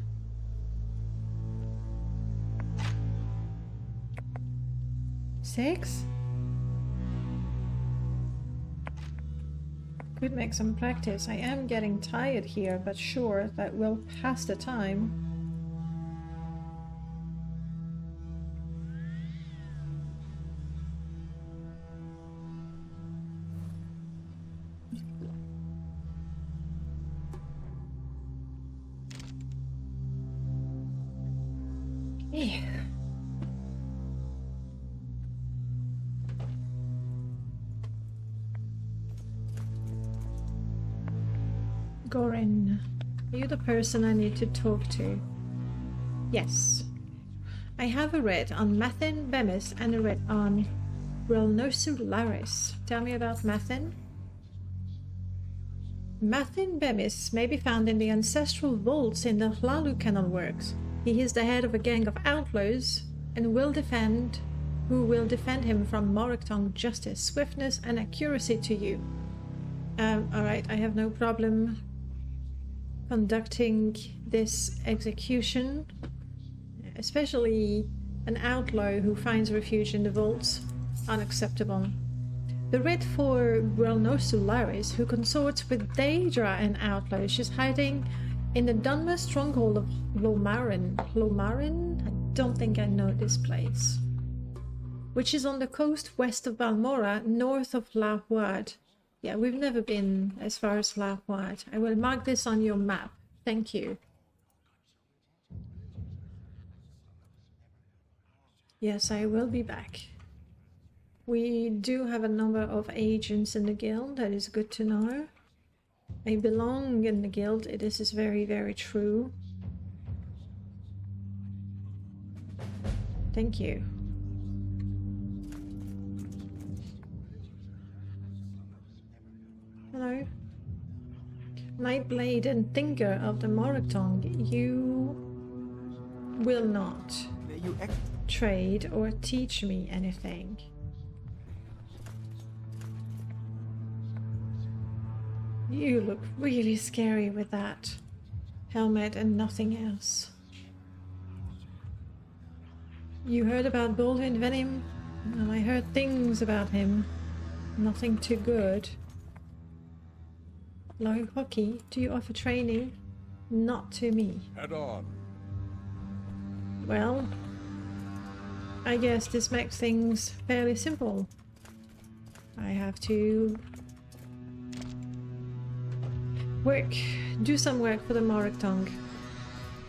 Six? Could make some practice. I am getting tired here, but sure, that will pass the time. Yeah. Gorin, are you the person I need to talk to? Yes. I have a read on Mathin Bemis and a read on Relnosu Laris. Tell me about Mathin. Mathin Bemis may be found in the ancestral vaults in the Hlalu Canal Works. He is the head of a gang of outlaws and who will defend him from Morrowind justice, swiftness and accuracy to you. Alright, I have no problem conducting this execution, especially an outlaw who finds refuge in the vaults. Unacceptable. The writ for Relnosu Laris, who consorts with Daedra and outlaws. She's hiding in the Dunmer stronghold of Lomarin. Lomarin? I don't think I know this place. Which is on the coast west of Balmora, north of La Huard. Yeah, we've never been as far as La Huard. I will mark this on your map. Thank you. Yes, I will be back. We do have a number of agents in the guild. That is good to know. I belong in the guild. This is very, very true. Thank you. Hello. Nightblade and Thinker of the Morrowind, you will not trade or teach me anything. You look really scary with that helmet and nothing else. You heard about Baldwin Venom? Well, I heard things about him. Nothing too good. Low hockey, do you offer training? Not to me. Head on. Well, I guess this makes things fairly simple. I have to do some work for the Morrowind,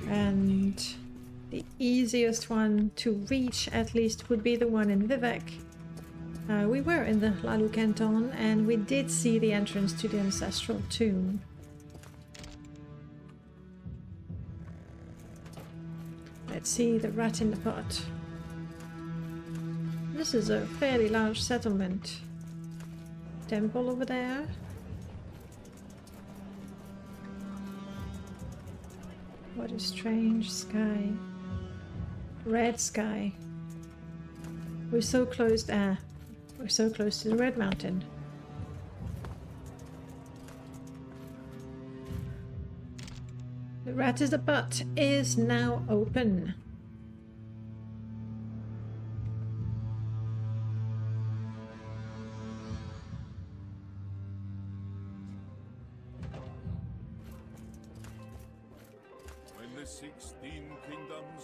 and the easiest one to reach at least would be the one in Vivek. We were in the Lalu Canton and we did see the entrance to the ancestral tomb. Let's see the rat in the pot. This is a fairly large settlement. Temple over there. What a strange sky. Red sky. We're so close to the Red Mountain. The rat is the butt is now open.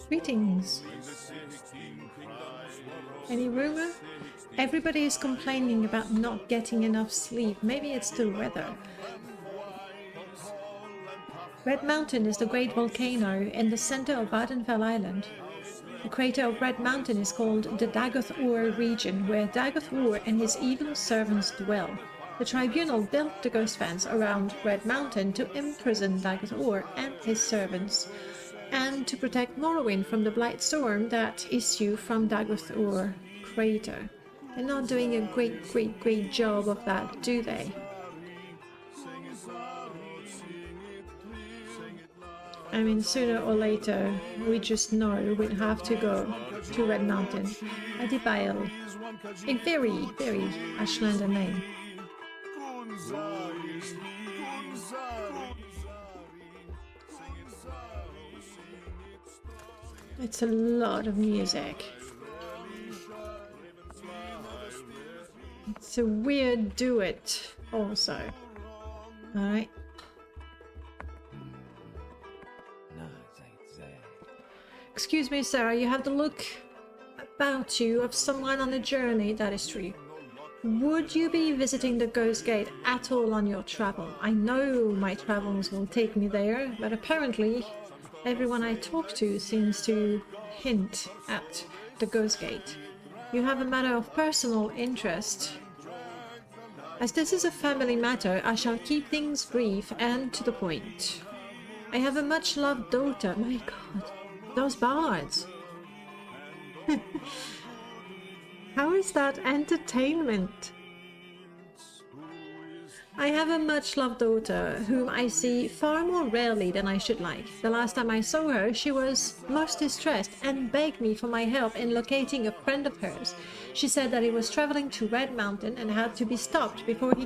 Greetings. Any rumor? Everybody is complaining about not getting enough sleep. Maybe it's the weather. Red Mountain is the great volcano in the center of Vardenfell Island. The crater of Red Mountain is called the Dagoth-Ur region, where Dagoth-Ur and his evil servants dwell. The tribunal built the ghost fence around Red Mountain to imprison Dagoth-Ur and his servants, and to protect Morrowind from the blight storm that issue from Dagoth-Ur crater. They're not doing a great job of that, do they? I mean, sooner or later, we just know we'd have to go to Red Mountain. Adibael. A very Ashlander name. It's a lot of music. It's a weird duet also. Alright. Excuse me, Sarah, you have the look about you of someone on a journey, that is true. Would you be visiting the Ghost Gate at all on your travel? I know my travels will take me there, but apparently everyone I talk to seems to hint at the Ghost Gate. You have a matter of personal interest. As this is a family matter, I shall keep things brief and to the point. I have a much-loved daughter. My god, those bards. How is that entertainment? I have a much-loved daughter, whom I see far more rarely than I should like. The last time I saw her, she was most distressed and begged me for my help in locating a friend of hers. She said that he was traveling to Red Mountain and had to be stopped before he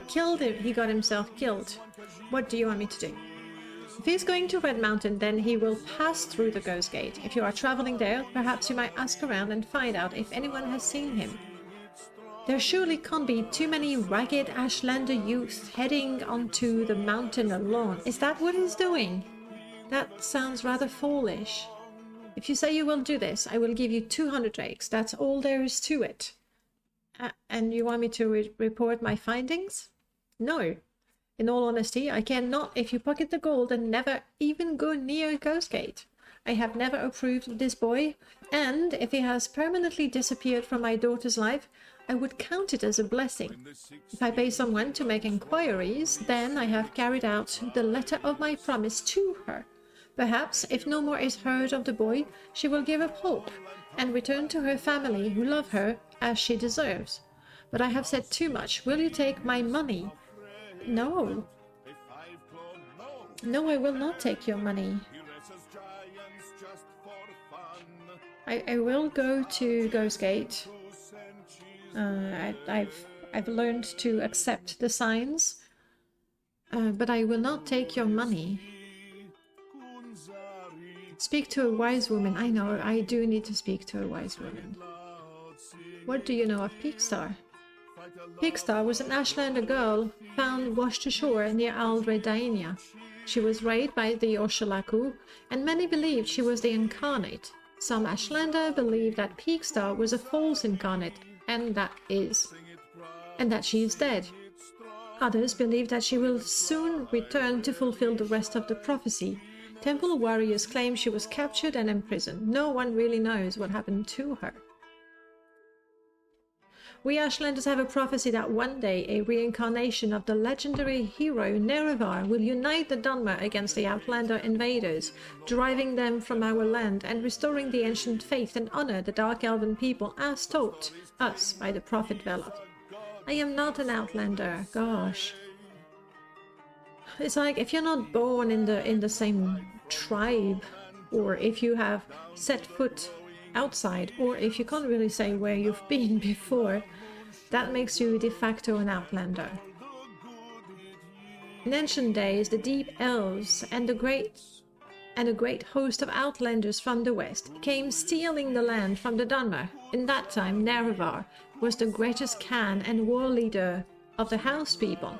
got himself killed. What do you want me to do? If he's going to Red Mountain, then he will pass through the Ghost Gate. If you are traveling there, perhaps you might ask around and find out if anyone has seen him. There surely can't be too many ragged Ashlander youths heading onto the mountain alone. Is that what he's doing? That sounds rather foolish. If you say you will do this, I will give you 200 drakes. That's all there is to it. And you want me to report my findings? No. In all honesty, I care not if you pocket the gold and never even go near Ghost Gate. I have never approved of this boy, and if he has permanently disappeared from my daughter's life, I would count it as a blessing. If I pay someone to make inquiries, then I have carried out the letter of my promise to her. Perhaps, if no more is heard of the boy, she will give up hope and return to her family who love her as she deserves. But I have said too much. Will you take my money? No. No, I will not take your money. I will go to Ghostgate. I've learned to accept the signs, but I will not take your money. Speak to a wise woman. I know, I do need to speak to a wise woman. What do you know of Peakstar? Peakstar was an Ashlander girl found washed ashore near Aldred Daenia. She was raised by the Oshalaku, and many believed she was the incarnate. Some Ashlander believe that Peakstar was a false incarnate, and that she is dead. Others believe that she will soon return to fulfill the rest of the prophecy. Temple warriors claim she was captured and imprisoned. No one really knows what happened to her. We Ashlanders have a prophecy that one day a reincarnation of the legendary hero Nerevar will unite the Dunmer against the Outlander invaders, driving them from our land and restoring the ancient faith and honor the Dark Elven people as taught us by the prophet Velov. I am not an Outlander, gosh. It's like if you're not born in the same tribe, or if you have set foot outside, or if you can't really say where you've been before, that makes you de facto an Outlander. In ancient days, the deep elves and a great host of Outlanders from the west came stealing the land from the Dunmer. In that time, Nerevar was the greatest Khan and war leader of the house people,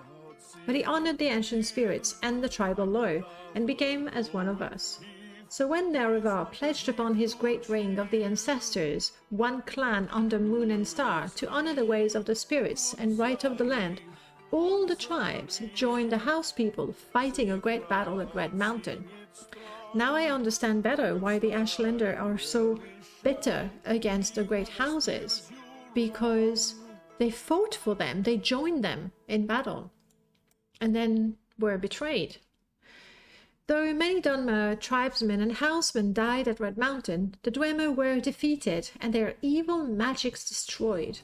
but he honored the ancient spirits and the tribal law and became as one of us. So when Nerevar pledged upon his great ring of the ancestors, one clan under Moon and Star, to honor the ways of the spirits and right of the land, all the tribes joined the house people, fighting a great battle at Red Mountain. Now I understand better why the Ashlander are so bitter against the great houses, because they fought for them, they joined them in battle, and then were betrayed. Though many Dunmer tribesmen and housemen died at Red Mountain, the Dwemer were defeated and their evil magics destroyed,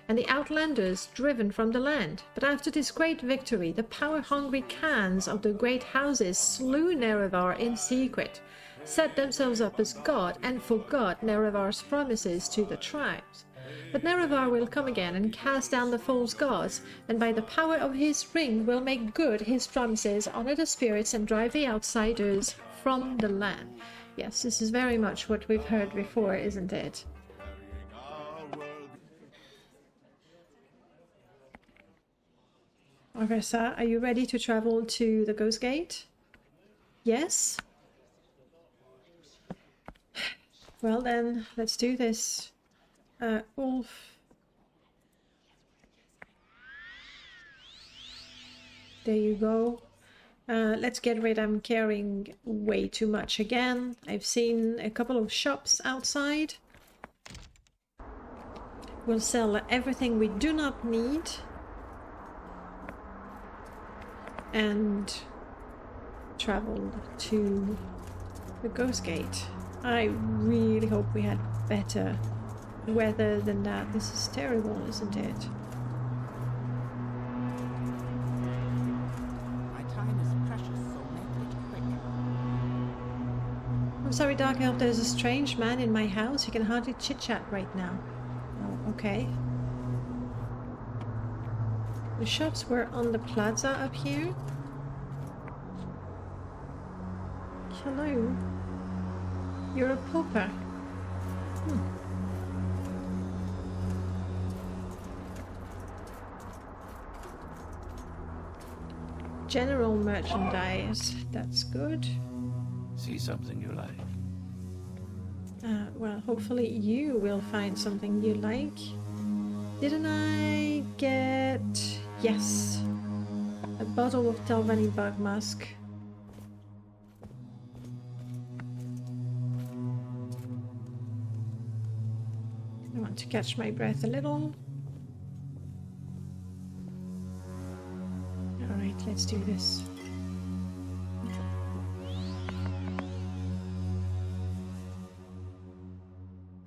and the Outlanders driven from the land. But after this great victory, the power-hungry Khans of the great houses slew Nerevar in secret, set themselves up as god, and forgot Nerevar's promises to the tribes. But Nerevar will come again and cast down the false gods, and by the power of his ring will make good his promises, honor the spirits, and drive the outsiders from the land. Yes, this is very much what we've heard before, isn't it? Arisa, are you ready to travel to the Ghost Gate? Yes? Well then, let's do this. Ulf. There you go. Let's get rid. I'm carrying way too much again. I've seen a couple of shops outside. We'll sell everything we do not need. And travel to the Ghost Gate. I really hope we had better weather than that. This is terrible, isn't it? My time is precious, so make it quick. I'm sorry, Dark Elf, there's a strange man in my house. He can hardly chit-chat right now. Oh, okay. The shops were on the plaza up here. Hello. You're a pauper. General merchandise, that's good. See something you like? Well, hopefully you will find something you like. Didn't I get... Yes. A bottle of Telvanni bug musk. I want to catch my breath a little. let's do this.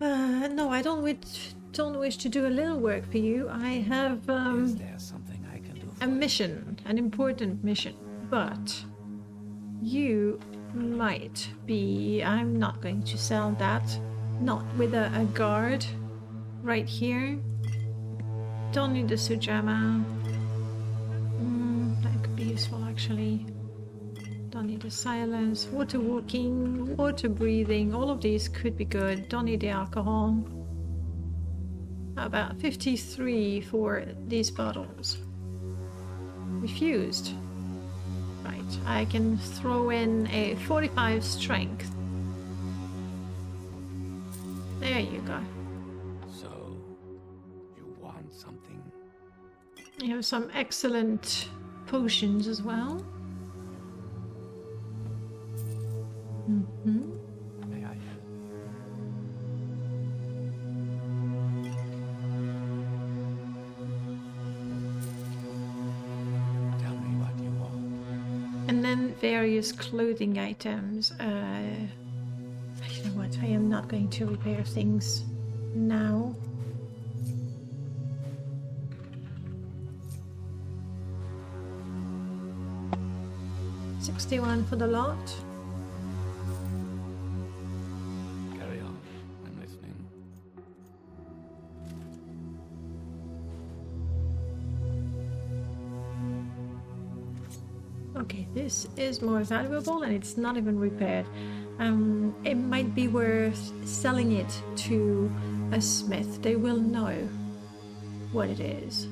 No, I don't wish to do a little work for you. I have Is there something I can do for a mission, an important mission, but you might be... I'm not going to sell that. Not with a guard right here. Don't need the Sujama. That could be useful actually. Don't need the silence. Water walking, water breathing, all of these could be good. Don't need the alcohol. How about 53 for these bottles? Refused. Right, I can throw in a 45 strength. There you go. So, you want something? You have some excellent potions as well. May I help? Tell me what you want. And then various clothing items. You know what? I am not going to repair things now. $61 for the lot. Carry on. I'm listening. Okay, this is more valuable and it's not even repaired. It might be worth selling it to a smith. They will know what it is.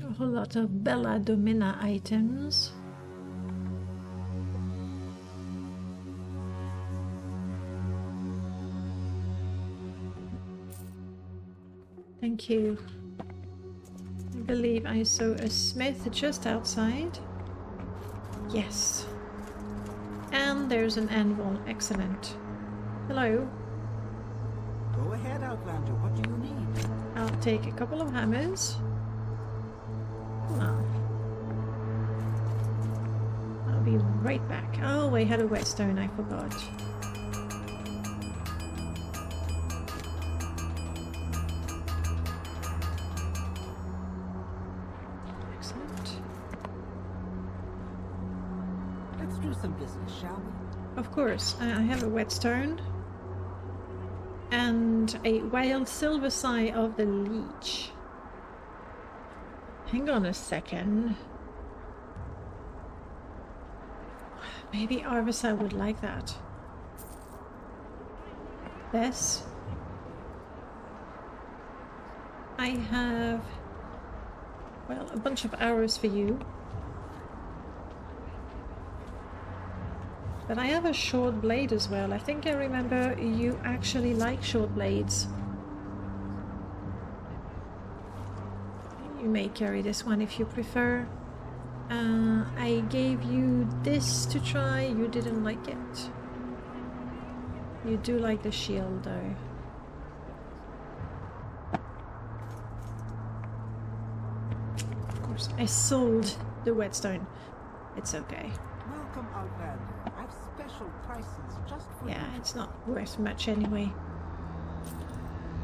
A whole lot of Bella Domina items. Thank you. I believe I saw a smith just outside. Yes. And there's an anvil. Excellent. Hello. Go ahead, Outlander. What do you need? I'll take a couple of hammers. Oh. I'll be right back. Oh, I had a whetstone. I forgot. Let's do some business, shall we? Of course, I have a whetstone and a wild silver sigh of the leech. Hang on a second. Maybe Arvisa would like that. This. I have, well, a bunch of arrows for you. But I have a short blade as well. I think I remember you actually like short blades. You may carry this one if you prefer. I gave you this to try. You didn't like it. You do like the shield though. Of course, I sold the whetstone. It's okay. Welcome, Outlander. I've special prices just for Yeah, you. it's not worth much anyway.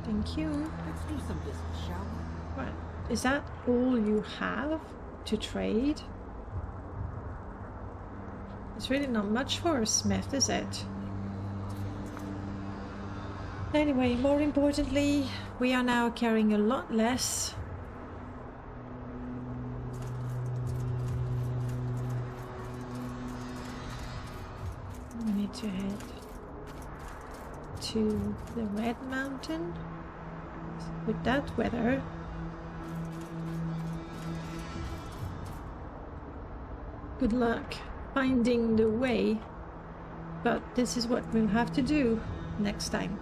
Thank you. Let's do some business, shall we? Right. Is that all you have to trade? It's really not much for a smith, is it? Anyway, more importantly, we are now carrying a lot less. We need to head to the Red Mountain. With that weather, good luck finding the way, but this is what we'll have to do next time.